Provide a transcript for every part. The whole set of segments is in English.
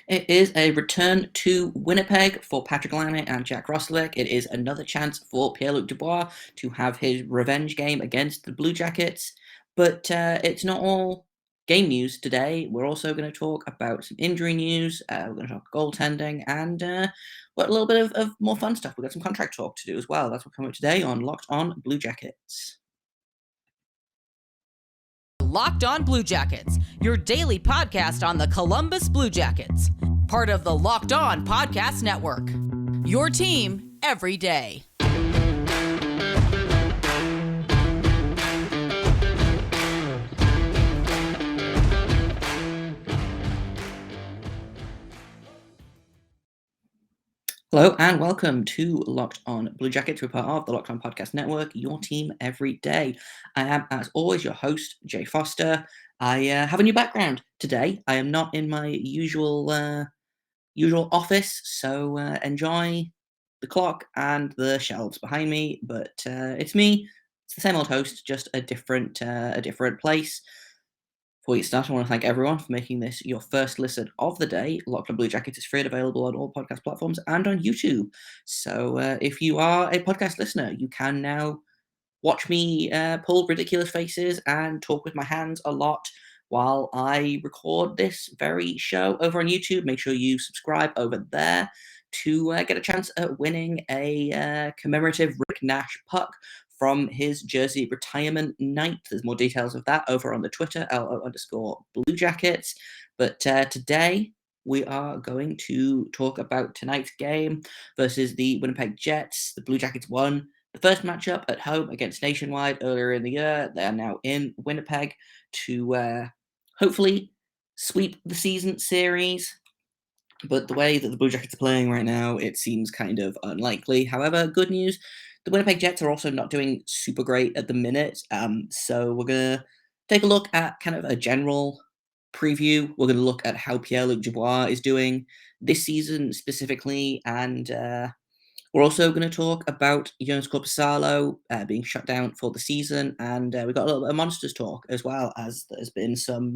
It is a return to Winnipeg for Patrick Laine and Jack Roslovic. It is another chance for Pierre Luc Dubois to have his revenge game against the Blue Jackets. But it's not all game news today. We're also going to talk about some injury news. We're going to talk goaltending and a little bit of more fun stuff. We've got some contract talk to do as well. That's what's coming up today on Locked On Blue Jackets. Locked On Blue Jackets, your daily podcast on the Columbus Blue Jackets. Part of the Locked On Podcast Network. Your team every day. Hello and welcome to Locked On Blue Jackets. We're part of the Locked On Podcast Network, your team every day. I am, as always, your host, Jay Foster. I have a new background today. I am not in my usual office, so enjoy the clock and the shelves behind me. But it's me. It's the same old host, just a different place. Before we start, I want to thank everyone for making this your first listen of the day. Locked On Blue Jackets is free and available on all podcast platforms and on YouTube. So if you are a podcast listener, you can now watch me pull ridiculous faces and talk with my hands a lot while I record this very show over on YouTube. Make sure you subscribe over there to get a chance at winning a commemorative Rick Nash puck from his jersey retirement night. There's more details of that over on the Twitter, LO_Blue Jackets. But today we are going to talk about tonight's game versus the Winnipeg Jets. The Blue Jackets won the first matchup at home against Nationwide earlier in the year. They are now in Winnipeg to hopefully sweep the season series. But the way that the Blue Jackets are playing right now, it seems kind of unlikely. However, good news, the Winnipeg Jets are also not doing super great at the minute. So we're going to take a look at kind of a general preview. We're going to look at how Pierre Luc Dubois is doing this season specifically. And we're also going to talk about Joonas Korpisalo being shut down for the season. And we've got a little bit of Monsters talk as well, as there's been some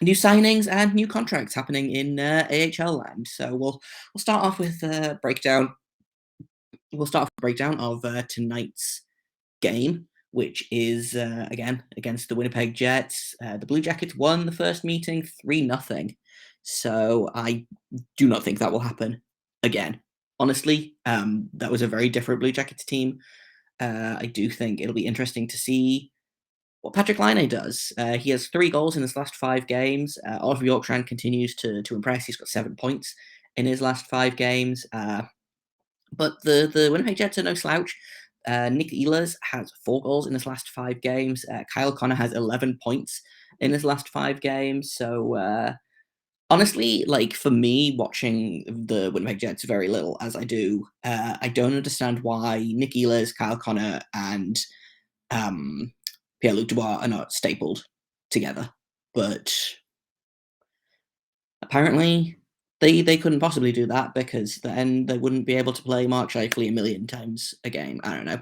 new signings and new contracts happening in AHL land. So we'll start off with a breakdown. We'll start off with a breakdown of tonight's game, which is again against the Winnipeg Jets. The Blue Jackets won the first meeting 3-0. So I do not think that will happen again. Honestly, that was a very different Blue Jackets team. I do think it'll be interesting to see what Patrick Laine does. He has 3 goals in his last 5 games. Oliver Bjorkstrand continues to impress. He's got 7 points in his last 5 games. But the Winnipeg Jets are no slouch. Nick Ehlers has 4 goals in his last 5 games. Kyle Connor has 11 points in his last 5 games. So honestly, like for me, watching the Winnipeg Jets very little as I do, I don't understand why Nick Ehlers, Kyle Connor, and Pierre Luc Dubois are not stapled together. But apparently they couldn't possibly do that because then they wouldn't be able to play Mark Scheifele a million times a game. I don't know.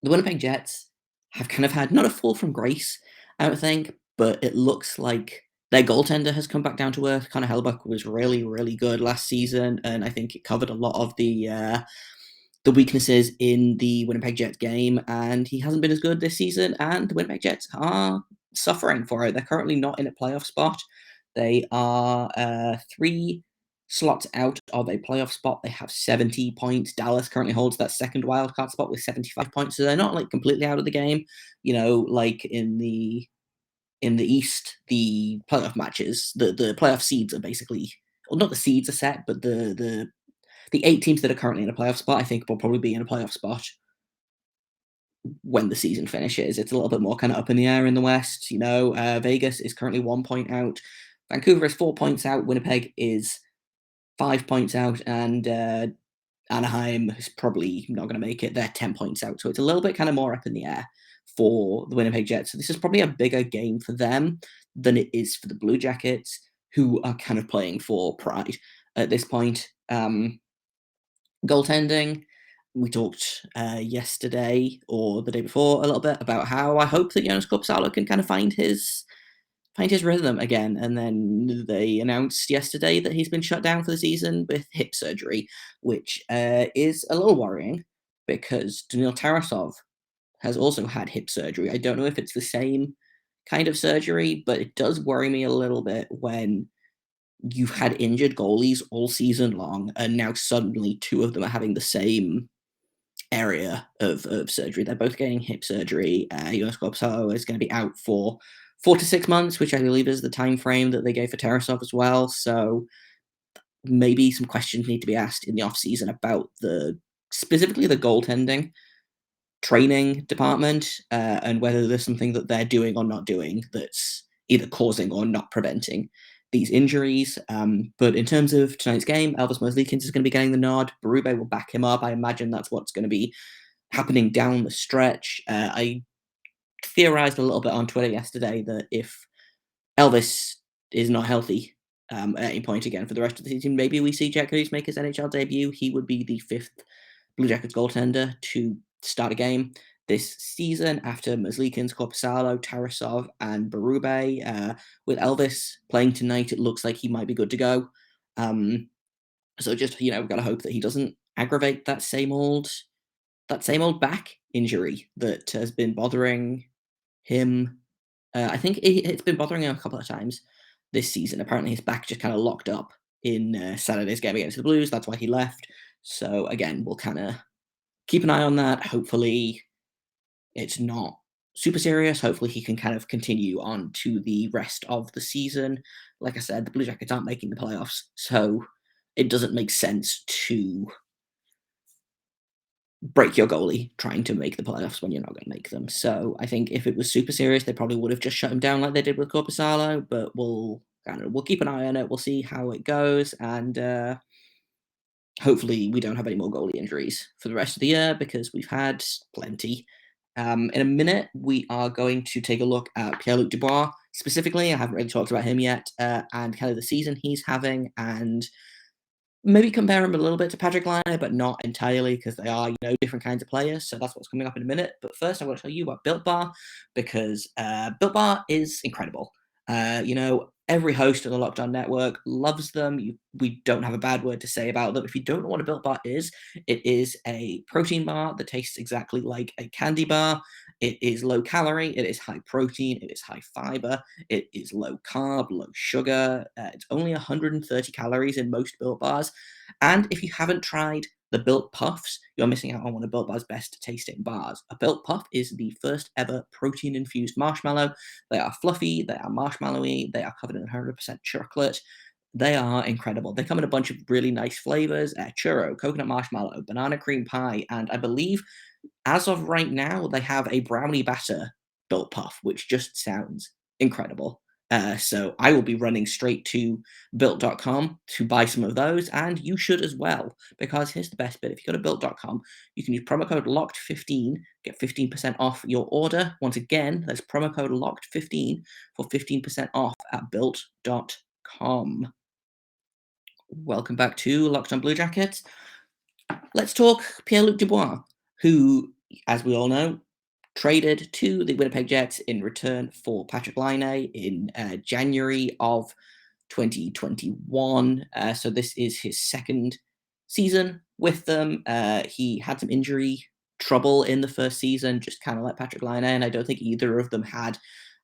The Winnipeg Jets have kind of had not a fall from grace, I don't think, but it looks like their goaltender has come back down to earth. Connor Hellebuyck was really, really good last season, and I think it covered a lot of the weaknesses in the Winnipeg Jets game, and he hasn't been as good this season, and the Winnipeg Jets are suffering for it. They're currently not in a playoff spot. They are 3 slots out of a playoff spot. They have 70 points. Dallas currently holds that second wildcard spot with 75 points, so they're not like completely out of the game. You know, like in the East, the playoff matches, the playoff seeds are basically, well, not the seeds are set, but the 8 teams that are currently in a playoff spot, I think, will probably be in a playoff spot when the season finishes. It's a little bit more kind of up in the air in the West. You know, Vegas is currently 1 point out. Vancouver is 4 points out. Winnipeg is 5 points out. And Anaheim is probably not going to make it. They're 10 points out. So it's a little bit kind of more up in the air for the Winnipeg Jets. So this is probably a bigger game for them than it is for the Blue Jackets, who are kind of playing for pride at this point. Goaltending, we talked yesterday or the day before a little bit about how I hope that Joonas Korpisalo can kind of find his find his rhythm again. And then they announced yesterday that he's been shut down for the season with hip surgery, which is a little worrying because Daniil Tarasov has also had hip surgery. I don't know if it's the same kind of surgery, but it does worry me a little bit when you've had injured goalies all season long, and now suddenly two of them are having the same area of surgery. They're both getting hip surgery. Joonas Korpisalo is going to be out for 4 to 6 months, which I believe is the time frame that they gave for Tarasov as well. So maybe some questions need to be asked in the offseason about specifically the goaltending training department, and whether there's something that they're doing or not doing that's either causing or not preventing these injuries. But in terms of tonight's game, Elvis Merzlikins is going to be getting the nod. Berube will back him up. I imagine that's what's going to be happening down the stretch. I theorized a little bit on Twitter yesterday that if Elvis is not healthy at any point again for the rest of the season, maybe we see Jack Hughes make his NHL debut. He would be the fifth Blue Jackets goaltender to start a game this season after Merzlikins, Korpisalo, Tarasov, and Berube. With Elvis playing tonight, it looks like he might be good to go. So just we've got to hope that he doesn't aggravate that same old back injury that has been bothering him. I think it's been bothering him a couple of times this season. Apparently, his back just kind of locked up in Saturday's game against the Blues. That's why he left. So again, we'll kind of keep an eye on that. Hopefully, it's not super serious. Hopefully, he can kind of continue on to the rest of the season. Like I said, the Blue Jackets aren't making the playoffs, so it doesn't make sense to break your goalie trying to make the playoffs when you're not going to make them. So I think if it was super serious, they probably would have just shut him down like they did with Korpisalo. But we'll keep an eye on it. We'll see how it goes, and hopefully we don't have any more goalie injuries for the rest of the year because we've had plenty. In a minute, we are going to take a look at Pierre Luc Dubois specifically. I haven't really talked about him yet, and kind of the season he's having, and maybe compare him a little bit to Patrick Laine, but not entirely because they are, different kinds of players. So that's what's coming up in a minute. But first, I want to tell you about Built Bar because Built Bar is incredible. Every host of the Locked On Network loves them. We don't have a bad word to say about them. If you don't know what a Built Bar is, it is a protein bar that tastes exactly like a candy bar. It is low calorie. It is high protein. It is high fiber. It is low carb, low sugar. It's only 130 calories in most Built Bars. And if you haven't tried the Built Puffs, you're missing out on one of Built Bar's best tasting bars. A Built Puff is the first ever protein-infused marshmallow. They are fluffy, they are marshmallowy, they are covered in 100% chocolate. They are incredible. They come in a bunch of really nice flavors: churro, coconut marshmallow, banana cream pie, and I believe as of right now, they have a brownie batter Built Puff, which just sounds incredible. So I will be running straight to built.com to buy some of those, and you should as well, because here's the best bit. If you go to built.com, you can use promo code LOCKED15, get 15% off your order. Once again, that's promo code LOCKED15 for 15% off at built.com. Welcome back to Locked On Blue Jackets. Let's talk Pierre Luc Dubois, who, as we all know, traded to the Winnipeg Jets in return for Patrick Laine in January of 2021. So this is his second season with them. He had some injury trouble in the first season, just kind of like Patrick Laine, and I don't think either of them had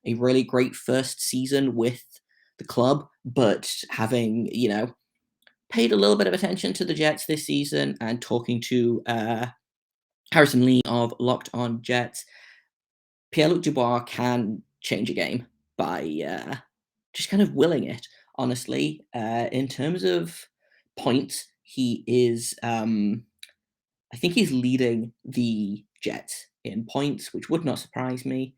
a really great first season with the club, but having, paid a little bit of attention to the Jets this season and talking to Harrison Lee of Locked On Jets, Pierre Luc Dubois can change a game by just kind of willing it, honestly. In terms of points, he is, I think he's leading the Jets in points, which would not surprise me.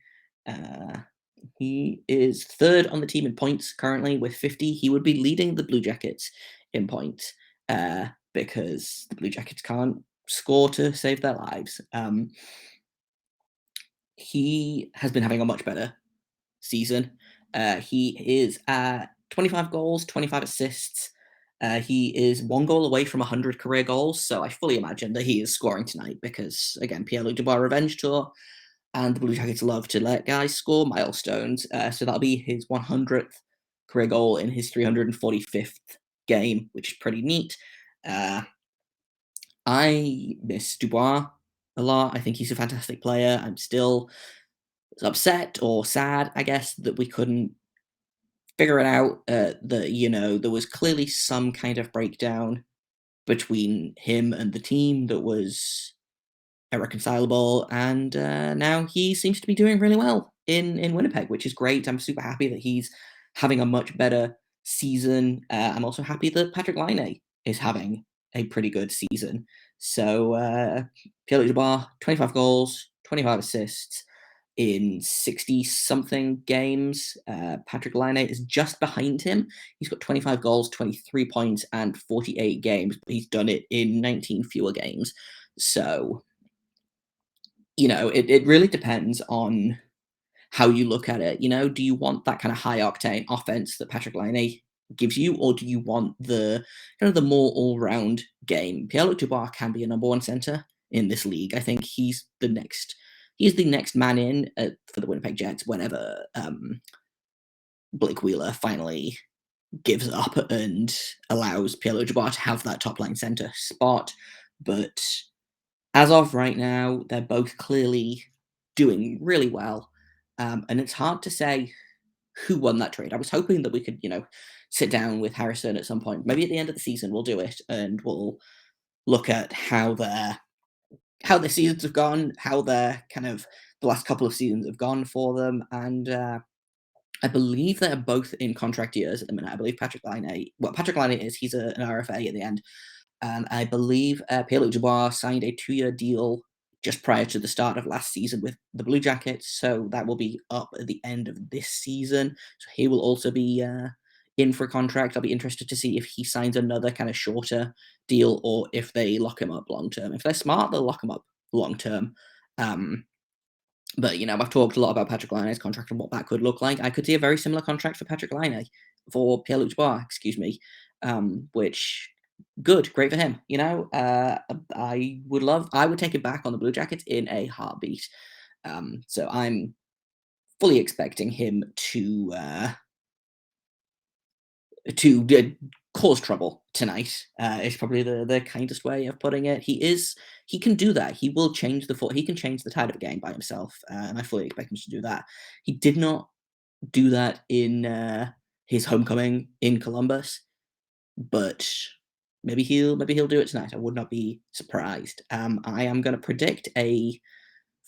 He is third on the team in points currently with 50. He would be leading the Blue Jackets in points because the Blue Jackets can't score to save their lives. He has been having a much better season. He is at 25 goals, 25 assists. He is one goal away from 100 career goals, so I fully imagine that he is scoring tonight because, again, Pierre Luc Dubois Revenge Tour. and the Blue Jackets love to let guys score milestones. So that'll be his 100th career goal in his 345th game, which is pretty neat. I miss Dubois a lot. I think he's a fantastic player. I'm still upset or sad, I guess, that we couldn't figure it out. That there was clearly some kind of breakdown between him and the team that was irreconcilable, and now he seems to be doing really well in Winnipeg, which is great. I'm super happy that he's having a much better season. I'm also happy that Patrick Laine is having a pretty good season. So Pierre Luc Dubois, 25 goals, 25 assists in 60 something games. Patrick Laine is just behind him. He's got 25 goals, 23 points, and 48 games, but he's done it in 19 fewer games. So it really depends on how you look at it. Do you want that kind of high octane offense that Patrick Laine gives you, or do you want the kind of the more all round game? Pierre Luc Dubois can be a number one center in this league. I think he's the next man in for the Winnipeg Jets whenever Blake Wheeler finally gives up and allows Pierre Luc Dubois to have that top line center spot. But as of right now, they're both clearly doing really well. And it's hard to say who won that trade. I was hoping that we could, sit down with Harrison at some point. Maybe at the end of the season we'll do it and we'll look at how their seasons have gone, how their kind of the last couple of seasons have gone for them. And I believe they're both in contract years at the minute. I believe Patrick Laine he's an RFA at the end. And I believe Pierre Luc Dubois signed a 2-year deal just prior to the start of last season with the Blue Jackets. So that will be up at the end of this season. So he will also be in for a contract. I'll be interested to see if he signs another kind of shorter deal or if they lock him up long term. If they're smart, they'll lock him up long term. But I've talked a lot about Patrick Laine's contract and what that could look like. I could see a very similar contract for Pierre Luc Dubois, which great for him. I would take it back on the Blue Jackets in a heartbeat. So I'm fully expecting him to cause trouble tonight. Is probably the kindest way of putting it. He can do that. He can change the tide of a game by himself, and I fully expect him to do that. He did not do that in his homecoming in Columbus, but maybe he'll do it tonight. I would not be surprised. I am going to predict a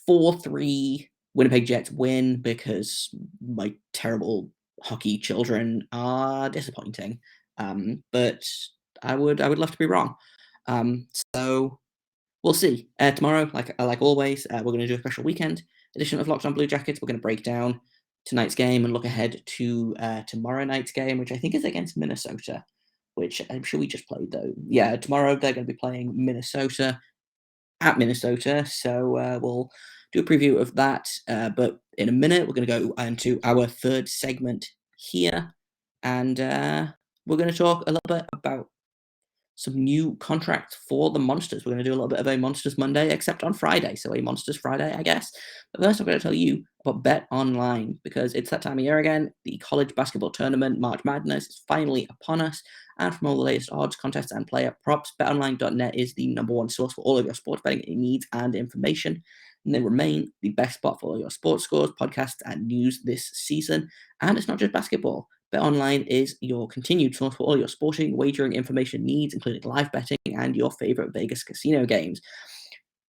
4-3 Winnipeg Jets win because my terrible hockey children are disappointing. But I would love to be wrong. So we'll see. Tomorrow, like always, we're going to do a special weekend edition of Locked On Blue Jackets. We're going to break down tonight's game and look ahead to tomorrow night's game, which I think is against Minnesota, which I'm sure we just played though. Yeah, tomorrow they're going to be playing Minnesota at Minnesota. So we'll do a preview of that. But in a minute, we're going to go into our third segment here. And we're going to talk a little bit about some new contracts for the Monsters. We're going to do a little bit of a Monsters Monday, except on Friday. So a Monsters Friday, I guess. But first, I'm going to tell you about Bet Online, because it's that time of year again. The college basketball tournament, March Madness, is finally upon us. And from all the latest odds, contests, and player props, betonline.net is the number one source for all of your sports betting needs and information. And they remain the best spot for all your sports scores, podcasts, and news this season. And it's not just basketball. BetOnline is your continued source for all your sporting wagering information needs, including live betting and your favorite Vegas casino games.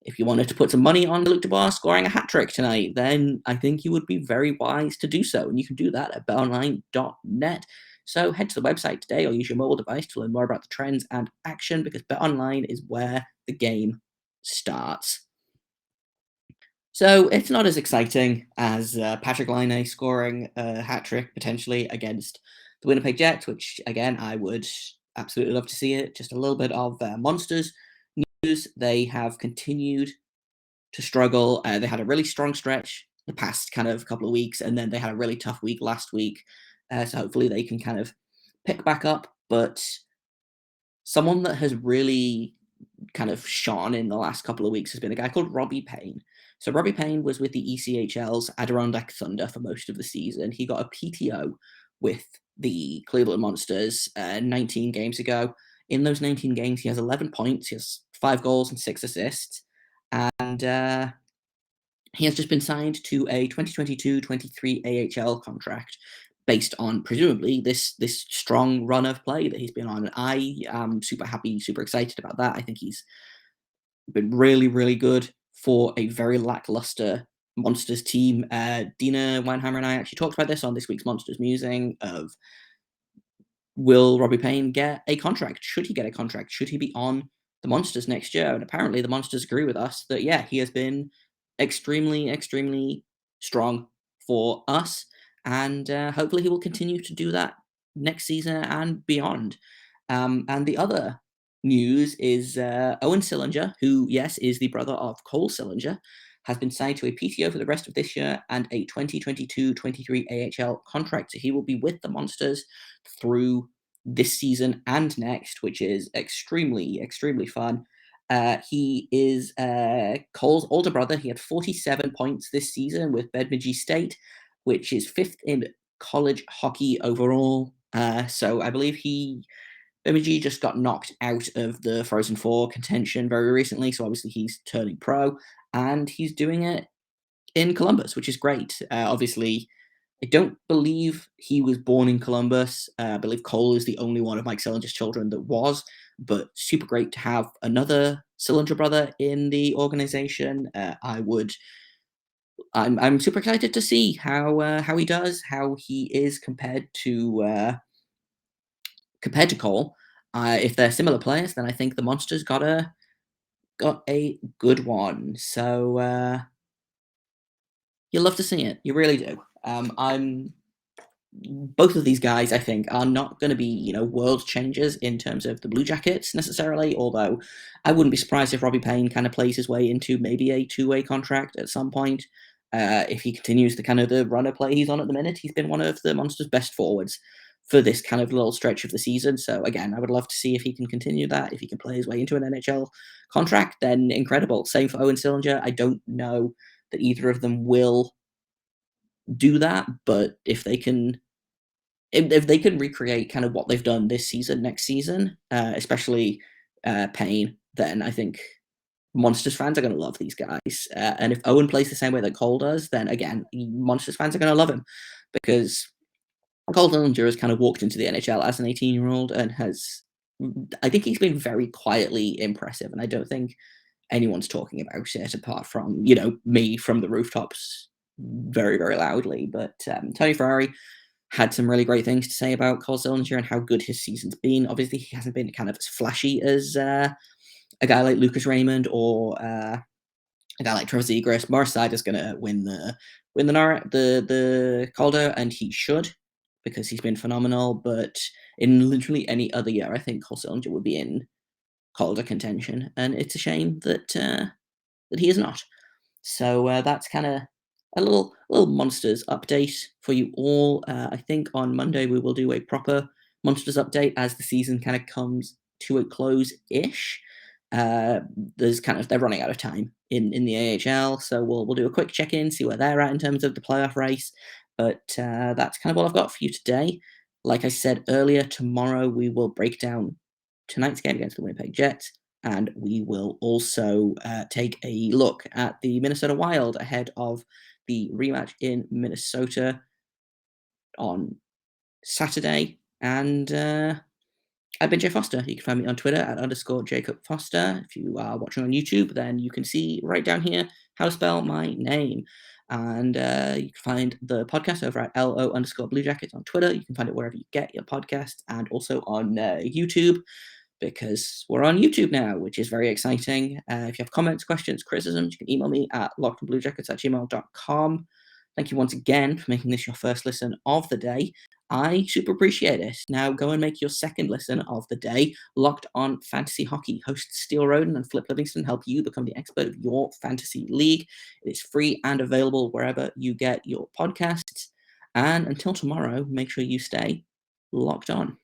If you wanted to put some money on Luc Dubois scoring a hat trick tonight, then I think you would be very wise to do so. And you can do that at betonline.net. So head to the website today or use your mobile device to learn more about the trends and action, because BetOnline is where the game starts. So it's not as exciting as Patrick Laine scoring a hat trick potentially against the Winnipeg Jets, which again I would absolutely love to see it. Just a little bit of Monsters news. They have continued to struggle. They had a really strong stretch the past kind of couple of weeks, and then they had a really tough week last week. So hopefully they can kind of pick back up. But someone that has really kind of shone in the last couple of weeks has been a guy called Robbie Payne. So Robbie Payne was with the ECHL's Adirondack Thunder for most of the season. He got a PTO with the Cleveland Monsters 19 games ago. In those 19 games, he has 11 points, he has 5 goals and 6 assists, and he has just been signed to a 2022-23 AHL contract based on presumably this strong run of play that he's been on. I am super happy, super excited about that. I think he's been really, really good for a very lackluster Monsters team. Dina Weinheimer and I actually talked about this on this week's Monsters Musing of, will Robbie Payne get a contract? Should he get a contract? Should he be on the Monsters next year? And apparently the Monsters agree with us that, yeah, he has been extremely, extremely strong for us. And hopefully he will continue to do that next season and beyond. And the other news is Owen Sillinger, who, yes, is the brother of Cole Sillinger, has been signed to a PTO for the rest of this year and a 2022-23 AHL contract. So he will be with the Monsters through this season and next, which is extremely, extremely fun. He is Cole's older brother. He had 47 points this season with Bemidji State, which is 5th in college hockey overall. So I believe Bemidji just got knocked out of the Frozen Four contention very recently. So obviously he's turning pro, and he's doing it in Columbus, which is great. Obviously, I don't believe he was born in Columbus. I believe Cole is the only one of Mike Sillinger's children that was, but super great to have another Sillinger brother in the organization. I'm super excited to see how he does, how he is compared to Cole. If they're similar players, then I think the Monsters got a good one. So you love to see it. You really do. Both of these guys, I think, are not going to be, world changers in terms of the Blue Jackets necessarily, although I wouldn't be surprised if Robbie Payne kind of plays his way into maybe a two-way contract at some point. If he continues the kind of the runner play he's on at the minute, he's been one of the Monsters' best forwards for this kind of little stretch of the season. So again, I would love to see if he can continue that. If he can play his way into an NHL contract, then incredible. Same for Owen Sillinger. I don't know that either of them will do that, but if they can recreate kind of what they've done this season, next season, especially Payne, then I think Monsters fans are going to love these guys. And if Owen plays the same way that Cole does, then again, Monsters fans are going to love him, because Cole Sillinger has kind of walked into the NHL as an 18-year-old and I think he's been very quietly impressive, and I don't think anyone's talking about it apart from, me from the rooftops very, very loudly. But Tony Ferrari had some really great things to say about Cole Sillinger and how good his season's been. Obviously, he hasn't been kind of as flashy as a guy like Lucas Raymond or a guy like Trevor Zegras. Morris Seider's going to win the Calder, and he should, because he's been phenomenal. But in literally any other year, I think Cole Sillinger would be in Calder contention, and it's a shame that he is not. So that's kind of a little Monsters update for you all. I think on Monday we will do a proper Monsters update as the season kind of comes to a close-ish. They're running out of time in the AHL, so we'll do a quick check-in, see where they're at in terms of the playoff race. But that's kind of all I've got for you today. Like I said earlier, tomorrow we will break down tonight's game against the Winnipeg Jets, and we will also take a look at the Minnesota Wild ahead of the rematch in Minnesota on Saturday. And I've been Jay Foster. You can find me on Twitter at _JacobFoster. If you are watching on YouTube, then you can see right down here how to spell my name. And you can find the podcast over at LO_Blue Jackets on Twitter. You can find it wherever you get your podcasts, and also on YouTube, because we're on YouTube now, which is very exciting. If you have comments, questions, criticisms, you can email me at lockedonbluejackets@gmail.com. Thank you once again for making this your first listen of the day. I super appreciate it. Now go and make your second listen of the day. Locked On Fantasy Hockey. Hosts Steele Roden and Flip Livingston help you become the expert of your fantasy league. It is free and available wherever you get your podcasts. And until tomorrow, make sure you stay locked on.